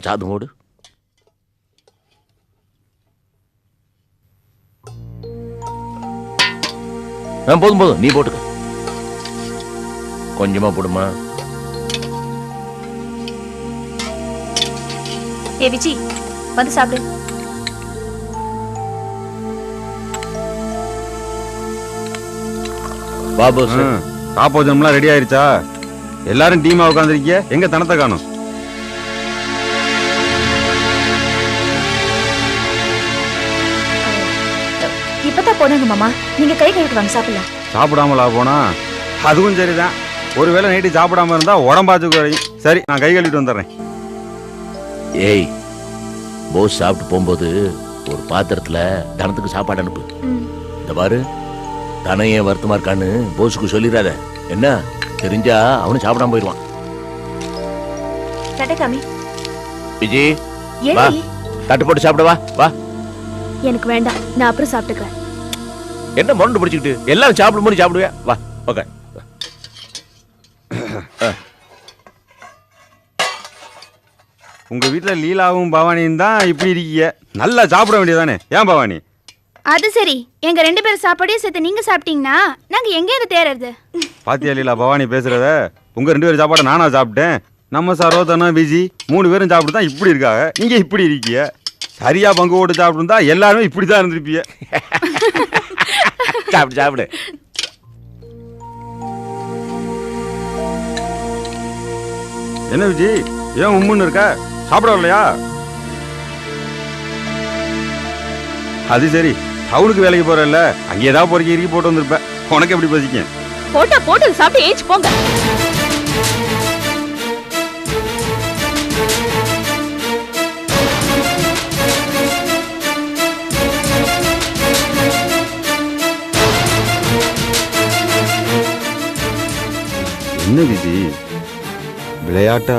சாதம் போடு. போதும் போதும், நீ போட்டுக்க. கொஞ்சமா போடுமா. ஏ விஜி, வந்து சாப்பிடு. பாபு சாப்பாடுலாம் ரெடி ஆயிருச்சா? எல்லாரும் டீமா உட்காந்துருக்கீங்க, எங்க தனத்தை காணும்? இப்பதான் போனாங்க மாமா, நீங்க கை கழுவிட்டு வாங்க சாப்பிடலாம். சாப்பிடாமலா போனா? அதுவும் சரிதான். ஒருவேளை நைட்டு சாப்பிடாம இருந்தா உடம்பாச்சு குறையும். சரி, நான் கை கழுவிட்டு வந்துடுறேன். ஏய், போஸ் சாப்பிட்டு போகும்போது ஒரு பாத்திரத்துல தனத்துக்கு சாப்பாடு அனுப்பு. இந்த பாரு, தனம் ஏன் வருத்தமா இருக்கான்னு போஸுக்கு சொல்லிடாத. என்ன தெரிஞ்சா அவனு சாப்பிடாம போயிடுவான். விஜி, வா, தட்டு போட்டு சாப்பிட வா. வா. எனக்கு வேண்டாம், நான் அப்புறம் சாப்பிட்டுக்கிறேன். என்ன மொண்டு பிடிச்சிக்கிட்டு எல்லாரும் சாப்பிடும் போது சாப்பிடுவேன். வா. ஓகே. உங்க வீட்டுல லீலாவும் பவானியும் தான் இப்படி இருக்கீங்க. நல்லா சாப்பிட வேண்டியதானே? ஏன் பவானி? அது சரி, எங்க 2 பேரும் சாப்பாடையும் சேர்த்து நீங்க சாப்பிட்டீங்கன்னா நாங்க எங்க இருந்து தேறது? பாத்தியா லீலா பவானி பேசுறத? உங்க 2 பேரும் சாப்பாடை நானா சாப்பிட்டேன். நம்ம சரோதனா விஜி 3 பேரும் சாப்பிட்டு தான் இப்படி இருக்காங்க. நீங்க இப்படி இருக்கீங்க. சரியா பங்கு போட்டு சாப்பிட்டு தான் எல்லாருமே இப்படிதான் இருந்திருப்பீங்க. சாப்பிடு சாப்பிடு. என்ன விஜி, ஏன் உம்முன்னு இருக்க? சாப்பிட வரலையா? அது சரி, டவுனுக்கு வேலைக்கு போறல, அங்க ஏதாவது பொறுக்கி இறுக்கி போட்டு வந்திருப்ப. உனக்கு எப்படி பசிக்க? போட்டா போட்டு சாப்பிட்டு ஏச்சு போங்க. என்ன விஜி, விளையாட்டா?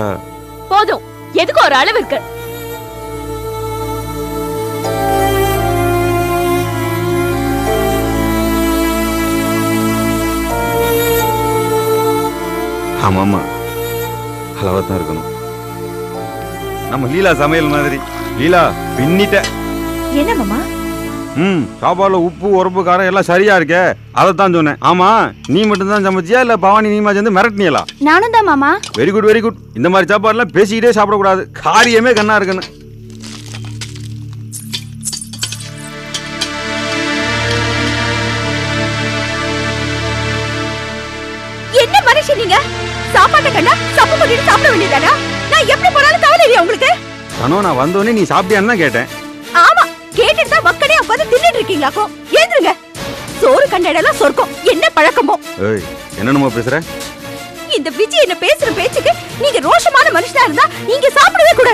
போதும், எதுக்கு ஒரு அளவு இருக்கு. ஆமாமா, அளவா தான் இருக்கணும். நம்ம லீலா சமையல் மாதிரி. லீலா பின்னிட்ட. என்ன மாமா? சாப்பாடுல உப்பு உரப்பு காரம் எல்லாம் சரியா இருக்கே, அதைத்தான் சொன்னேன். ஆமா, நீ மட்டும் தான் சமைச்சியா இல்ல பவானி நீமா சேர்ந்து மிரட்டினியலா? நானும் தான் மாமா. Very good very good. இந்த மாதிரி சாப்பாடுலாம் பேசிக்கிட்டே சாப்பிடக்கூடாது, காரியமே கண்ணா இருக்குன்னு. என்ன மனுஷன் நீங்க? சாப்பாட்டை கண்டா சப்பு பண்ணிட்டு சாப்பிட வேண்டியதானா? நான் எப்படி போனாலும் கவலை இல்லையா உங்களுக்கு? தனோ, நான் வந்தோடனே நீ சாப்பிட்டியான்னு தான் கேட்டேன். ஆமா, கேட்டுட்டு தான் வக்கனே உட்காந்து தின்னுட்டு இருக்கீங்களாக்கோ? ஏந்துருங்க. சோறு கண்ட இடம்லாம் சொர்க்கம். என்ன பழக்கமோ? ஏய், என்னன்னு பேசுற? இந்த விஜய் என்ன பேசுற பேச்சுக்கு நீங்க ரோஷமான மனுஷனா இருந்தா நீங்க சாப்பிடவே கூடாது.